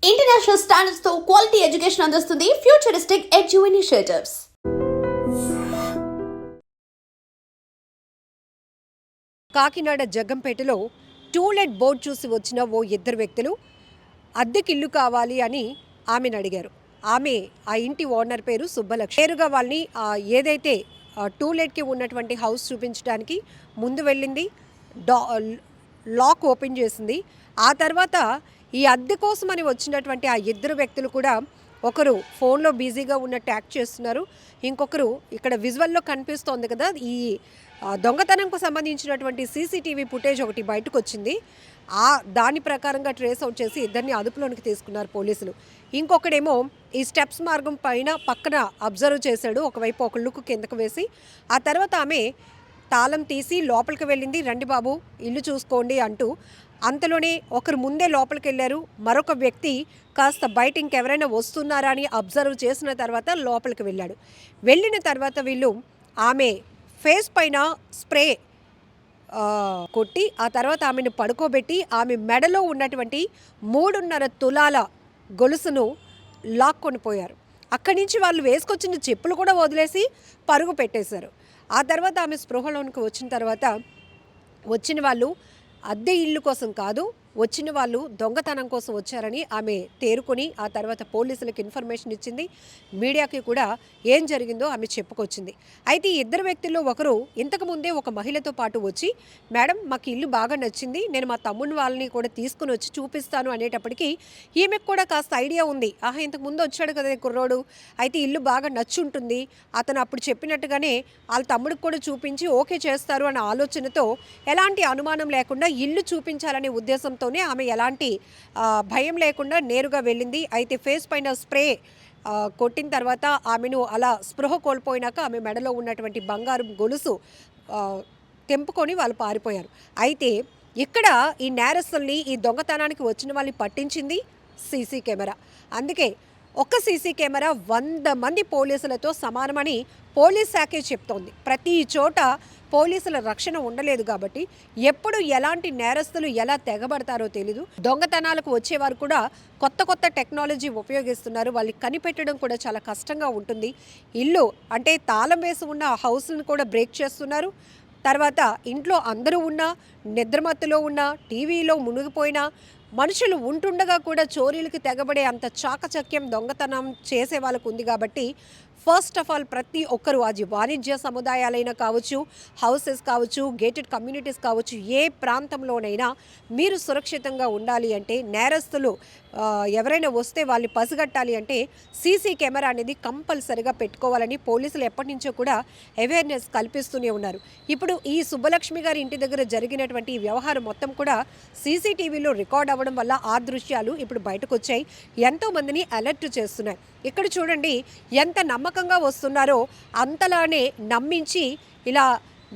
International standards తో quality education అందిస్తుంది futuristic edu initiatives. Kakinada జగ్గంపేటలో టూలెట్ బోర్డు చూసి వచ్చిన ఓ ఇద్దరు వ్యక్తులు అద్దెకిల్లు కావాలి అని ఆమెను అడిగారు. ఆమె ఆ ఇంటి ఓనర్ పేరు సుబ్బలక్ష్మి. నేరుగా వాళ్ళని ఏదైతే టూలెట్కి ఉన్నటువంటి హౌస్ చూపించడానికి ముందు వెళ్ళింది. లాక్ ఓపెన్ చేసింది. ఆ తర్వాత ఈ అద్దె కోసమని వచ్చినటువంటి ఆ ఇద్దరు వ్యక్తులు కూడా ఒకరు ఫోన్లో బిజీగా ఉన్న ట్యాగ్ చేస్తున్నారు. ఇంకొకరు ఇక్కడ విజువల్లో కనిపిస్తోంది కదా, ఈ దొంగతనంకు సంబంధించినటువంటి సీసీటీవీ ఫుటేజ్ ఒకటి బయటకు వచ్చింది. దాని ప్రకారంగా ట్రేస్ అవుట్ చేసి ఇద్దరిని అదుపులోనికి తీసుకున్నారు పోలీసులు. ఇంకొకడేమో ఈ స్టెప్స్ మార్గం పక్కన అబ్జర్వ్ చేశాడు. ఒకవైపు ఒక లుక్ కిందకు వేసి ఆ తర్వాత ఆమె తాళం తీసి లోపలికి వెళ్ళింది. రండి బాబు ఇల్లు చూసుకోండి అంటూ. అంతలోనే ఒకరు ముందే లోపలికి వెళ్ళారు. మరొక వ్యక్తి కాస్త బయట ఇంకెవరైనా వస్తున్నారా అని అబ్జర్వ్ చేసిన తర్వాత లోపలికి వెళ్ళాడు. వెళ్ళిన తర్వాత వీళ్ళు ఆమె ఫేస్ పైన స్ప్రే కొట్టి ఆ తర్వాత ఆమెను పడుకోబెట్టి ఆమె మెడలో ఉన్నటువంటి 3.5 తులాల గొలుసును లాక్కొని పోయారు. అక్కడి నుంచి వాళ్ళు వేసుకొచ్చిన చెప్పులు కూడా వదిలేసి పరుగు పెట్టేశారు. ఆ తర్వాత ఆమె స్పృహలోనికి వచ్చిన తర్వాత వచ్చిన వాళ్ళు అద్దె ఇల్లు కోసం కాదు, వచ్చిన వాళ్ళు దొంగతనం కోసం వచ్చారని ఆమె తేరుకొని ఆ తర్వాత పోలీసులకు ఇన్ఫర్మేషన్ ఇచ్చింది. మీడియాకి కూడా ఏం జరిగిందో ఆమె చెప్పుకొచ్చింది. అయితే ఈ ఇద్దరు వ్యక్తుల్లో ఒకరు ఇంతకుముందే ఒక మహిళతో పాటు వచ్చి, మేడం మాకు ఇల్లు బాగా నచ్చింది, నేను మా తమ్ముని వాళ్ళని కూడా తీసుకుని వచ్చి చూపిస్తాను అనేటప్పటికీ ఈమెకు కూడా కాస్త ఐడియా ఉంది. ఇంతకుముందు వచ్చాడు కదా కుర్రోడు, అయితే ఇల్లు బాగా నచ్చుంటుంది, అతను అప్పుడు చెప్పినట్టుగానే వాళ్ళ తమ్ముడికి కూడా చూపించి ఓకే చేస్తారు అనే ఆలోచనతో ఎలాంటి అనుమానం లేకుండా ఇల్లు చూపించాలనే ఉద్దేశంతో ఆమె ఎలాంటి భయం లేకుండా నేరుగా వెళ్ళింది. అయితే ఫేస్ పైన స్ప్రే కొట్టిన తర్వాత ఆమెను అలా స్పృహ కోల్పోయినాక ఆమె మెడలో ఉన్నటువంటి బంగారం గొలుసు తెంపుకొని వాళ్ళు పారిపోయారు. అయితే ఇక్కడ ఈ నేరస్తుల్ని, ఈ దొంగతనానికి వచ్చిన వాళ్ళని పట్టించింది సీసీ కెమెరా. అందుకే ఒక్క సీసీ కెమెరా 100 మంది పోలీసులతో సమానమని పోలీస్ శాఖే చెప్తోంది. ప్రతి చోట పోలీసుల రక్షణ ఉండలేదు కాబట్టి ఎప్పుడు ఎలాంటి నేరస్తులు ఎలా తెగబడతారో తెలీదు. దొంగతనాలకు వచ్చేవారు కూడా కొత్త టెక్నాలజీ ఉపయోగిస్తున్నారు. వాళ్ళని కనిపెట్టడం కూడా చాలా కష్టంగా ఉంటుంది. ఇల్లు అంటే తాళం వేసి ఉన్న హౌస్లను కూడా బ్రేక్ చేస్తున్నారు. తర్వాత ఇంట్లో అందరూ ఉన్నా, నిద్రమత్తులో ఉన్నా, టీవీలో మునిగిపోయినా, మనుషులు ఉంటుండగా కూడా చోరీలకు తెగబడే అంత చాకచక్యం దొంగతనం చేసే వాళ్ళకు ఉంది. కాబట్టి ఫస్ట్ ఆఫ్ ఆల్ ప్రతి ఒక్కరూ, అది వాణిజ్య సముదాయాలైనా కావచ్చు, హౌసెస్ కావచ్చు, గేటెడ్ కమ్యూనిటీస్ కావచ్చు, ఏ ప్రాంతంలోనైనా మీరు సురక్షితంగా ఉండాలి అంటే, నేరస్తులు ఎవరైనా వస్తే వాళ్ళని పసిగట్టాలి అంటే సీసీ కెమెరా అనేది కంపల్సరిగా పెట్టుకోవాలని పోలీసులు ఎప్పటి నుంచో కూడా అవేర్నెస్ కల్పిస్తూనే ఉన్నారు. ఇప్పుడు ఈ సుబ్బలక్ష్మి గారి ఇంటి దగ్గర జరిగినటువంటి ఈ వ్యవహారం మొత్తం కూడా సీసీటీవీలో రికార్డ్ అవ్వడం వల్ల ఆ దృశ్యాలు ఇప్పుడు బయటకు వచ్చాయి. ఎంతోమందిని అలర్ట్ చేస్తున్నాయి. ఇక్కడ చూడండి ఎంత నమ్మకంగా వస్తున్నారో అంతలానే నమ్మించి ఇలా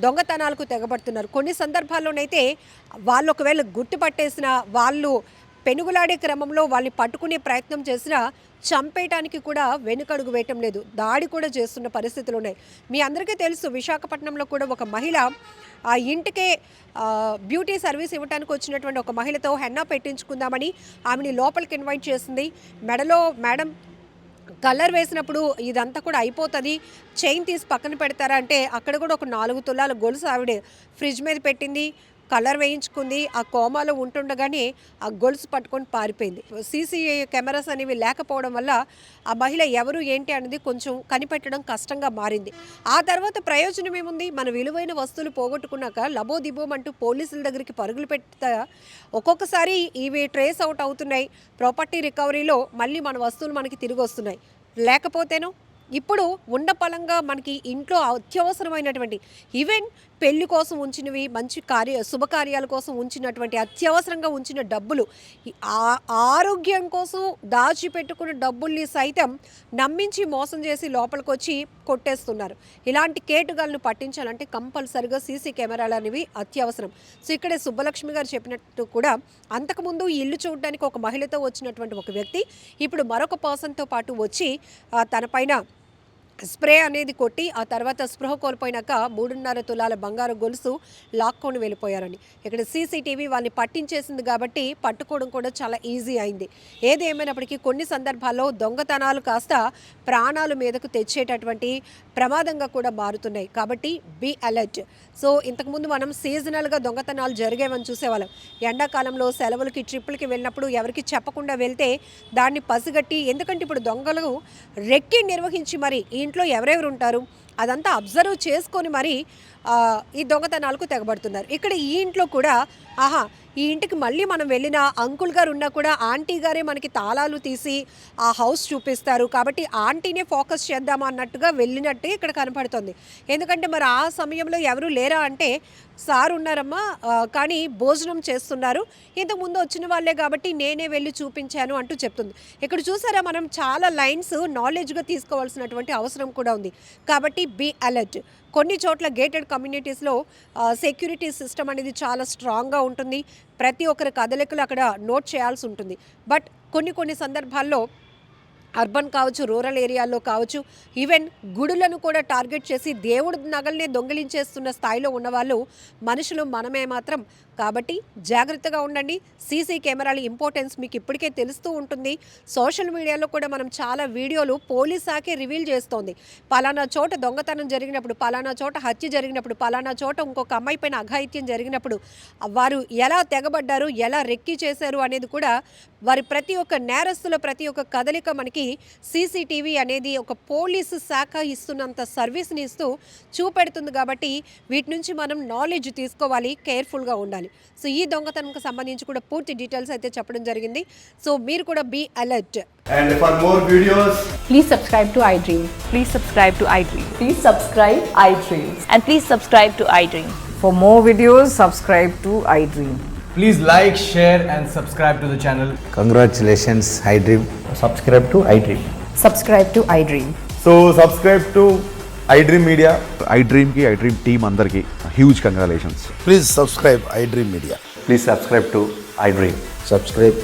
దొంగతనాలకు తెగబడుతున్నారు. కొన్ని సందర్భాల్లోనైతే వాళ్ళు ఒకవేళ గుర్తుపట్టేసిన వాళ్ళు పెనుగులాడే క్రమంలో వాళ్ళని పట్టుకునే ప్రయత్నం చేసినా చంపేయటానికి కూడా వెనుకడుగు వేయటం లేదు, దాడి కూడా చేస్తున్న పరిస్థితులు ఉన్నాయి. మీ అందరికీ తెలుసు, విశాఖపట్నంలో కూడా ఒక మహిళ ఆ ఇంటికే బ్యూటీ సర్వీస్ ఇవ్వడానికి వచ్చినటువంటి ఒక మహిళతో హెన్నా పెట్టించుకుందామని ఆమెని లోపలికి ఇన్వైట్ చేసింది. మెడలో మేడం కలర్ వేసినప్పుడు ఇదంతా కూడా అయిపోతుంది, చైన్ తీసి పక్కన పెడతారా అంటే అక్కడ కూడా ఒక 4 తులాల గొలుసు ఆవిడ ఫ్రిడ్జ్ మీద పెట్టింది, కలర్ వేయించుకుంది. ఆ కోమాలో ఉంటుండగానే ఆ గొలుసు పట్టుకొని పారిపోయింది. సీసీ కెమెరాస్ అనేవి లేకపోవడం వల్ల ఆ మహిళ ఎవరు ఏంటి అనేది కొంచెం కనిపెట్టడం కష్టంగా మారింది. ఆ తర్వాత ప్రయోజనం ఏముంది? మన విలువైన వస్తువులు పోగొట్టుకున్నాక లబోదిబోమంటూ పోలీసుల దగ్గరికి పరుగులు పెడతా ఒక్కొక్కసారి ఇవి ట్రేస్ అవుట్ అవుతున్నాయి. ప్రాపర్టీ రికవరీలో మళ్ళీ మన వస్తువులు మనకి తిరిగి వస్తున్నాయి. లేకపోతేనో ఇప్పుడు ఉండపలంగా మనకి ఇంట్లో అత్యవసరమైనటువంటి ఈవెన్ పెళ్లి కోసం ఉంచినవి, మంచి శుభకార్యాల కోసం ఉంచినటువంటి అత్యవసరంగా ఉంచిన డబ్బులు, ఆరోగ్యం కోసం దాచిపెట్టుకున్న డబ్బుల్ని సైతం నమ్మించి మోసం చేసి లోపలికి వచ్చి కొట్టేస్తున్నారు. ఇలాంటి కేటుగాలను పట్టించాలంటే కంపల్సరిగా సీసీ కెమెరాలు అనేవి అత్యవసరం. సో ఇక్కడే సుబ్బలక్ష్మి గారు చెప్పినట్టు కూడా అంతకుముందు ఈ ఇల్లు చూడడానికి ఒక మహిళతో వచ్చినటువంటి ఒక వ్యక్తి ఇప్పుడు మరొక పర్సన్తో పాటు వచ్చి తన పైన స్ప్రే అనేది కొట్టి ఆ తర్వాత స్పృహ కోల్పోయినాక 3.5 తులాల బంగారు గొలుసు లాక్కొని వెళ్ళిపోయారని. ఇక్కడ సీసీటీవీ వాళ్ళని పట్టించేసింది కాబట్టి పట్టుకోవడం కూడా చాలా ఈజీ అయింది. ఏది ఏమైనప్పటికీ కొన్ని సందర్భాల్లో దొంగతనాలు కాస్త ప్రాణాలు మీదకు తెచ్చేటటువంటి ప్రమాదంగా కూడా మారుతున్నాయి. కాబట్టి బీ అలర్ట్. సో ఇంతకుముందు మనం సీజనల్గా దొంగతనాలు జరిగేవని చూసేవాళ్ళం. ఎండాకాలంలో సెలవులకి ట్రిప్పులకి వెళ్ళినప్పుడు ఎవరికి చెప్పకుండా వెళ్తే దాన్ని పసిగట్టి, ఎందుకంటే ఇప్పుడు దొంగలు రెక్కి నిర్వహించి మరి ఈ ఇంట్లో ఎవరెవరు ఉంటారు అదంతా అబ్జర్వ్ చేసుకొని మరి ఈ దొంగతనాలకు తెగబడుతున్నారు. ఇక్కడ ఈ ఇంట్లో కూడా ఈ ఇంటికి మళ్ళీ మనం వెళ్ళిన అంకుల్ గారు ఉన్నా కూడా ఆంటీ గారే మనకి తాళాలు తీసి ఆ హౌస్ చూపిస్తారు. కాబట్టి ఆంటీనే ఫోకస్ చేద్దామా అన్నట్టుగా వెళ్ళినట్టే ఇక్కడ కనపడుతుంది. ఎందుకంటే మరి ఆ సమయంలో ఎవరు లేరా అంటే సార్ ఉన్నారమ్మా, కానీ భోజనం చేస్తున్నారు, ఇంతకుముందు వచ్చిన వాళ్ళే కాబట్టి నేనే వెళ్ళి చూపించాను అంటూ చెప్తుంది. ఇక్కడ చూసారా, మనం చాలా లైన్స్ నాలెడ్జ్గా తీసుకోవాల్సినటువంటి అవసరం కూడా ఉంది. కాబట్టి బీ అలర్ట్. కొన్ని చోట్ల గేటెడ్ కమ్యూనిటీస్లో సెక్యూరిటీ సిస్టమ్ అనేది చాలా స్ట్రాంగ్గా ఉంటుంది. ప్రతి ఒక్కరి కదలికలు అక్కడ నోట్ చేయాల్సి ఉంటుంది. బట్ కొన్ని సందర్భాల్లో అర్బన్ కావచ్చు, రూరల్ ఏరియాల్లో కావచ్చు, ఈవెన్ గుడులను కూడా టార్గెట్ చేసి దేవుడి నగల్నే దొంగిలించేస్తున్న స్థాయిలో ఉన్నవాళ్ళు మనుషులు మనమే మాత్రం. కాబట్టి జాగ్రత్తగా ఉండండి. సీసీ కెమెరాల ఇంపార్టెన్స్ మీకు ఇప్పటికే తెలుస్తూ ఉంటుంది. సోషల్ మీడియాలో కూడా మనం చాలా వీడియోలు పోలీస్ శాఖే రివీల్ చేస్తోంది. పలానా చోట దొంగతనం జరిగినప్పుడు, పలానా చోట హత్య జరిగినప్పుడు, పలానా చోట ఇంకొక అమ్మాయి పైన అఘాయిత్యం జరిగినప్పుడు వారు ఎలా తెగబడ్డారు, ఎలా రెక్కి చేశారు అనేది కూడా వారి ప్రతి ఒక్క నేరస్తుల ప్రతి ఒక్క కదలిక మనకి సీసీటీవీ అనేది ఒక పోలీసు శాఖ ఇస్తున్నంత సర్వీస్ని ఇస్తూ చూపెడుతుంది. కాబట్టి వీటి నుంచి మనం నాలెడ్జ్ తీసుకోవాలి, కేర్ఫుల్గా ఉండాలి. సో ఈ దొంగతనంకి సంబంధించి కూడా పూర్తి డీటెయిల్స్ అయితే చెప్పడం జరిగింది. సో మీరు కూడా be alert. And for more videos, Please subscribe to iDream. Please subscribe to iDream. Please subscribe iDream. And please subscribe to iDream. For more videos, subscribe to iDream. please like, share and subscribe to the channel. Congratulations, iDream. Subscribe to iDream. Subscribe to iDream. So subscribe to iDream Media. iDream ki iDream team andarki huge congratulations. Please subscribe iDream Media. Please subscribe to iDream. Subscribe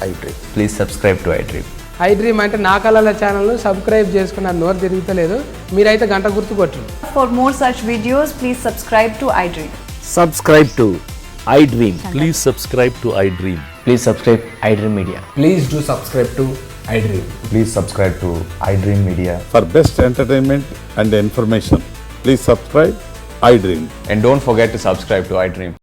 iDream. Please subscribe to iDream. iDream అంటే నా కళల ఛానల్ను subscribe చేసుకున్న నోరు తిరుగుతలేదు, మీరైతే గంట గుర్తు కొట్టండి. For more such videos, please subscribe to iDream. Subscribe to iDream. Please subscribe to iDream. Please subscribe iDream Media. Please do subscribe to iDream. Please subscribe to iDream Media. For best entertainment and information, please subscribe iDream. And don't forget to subscribe to iDream.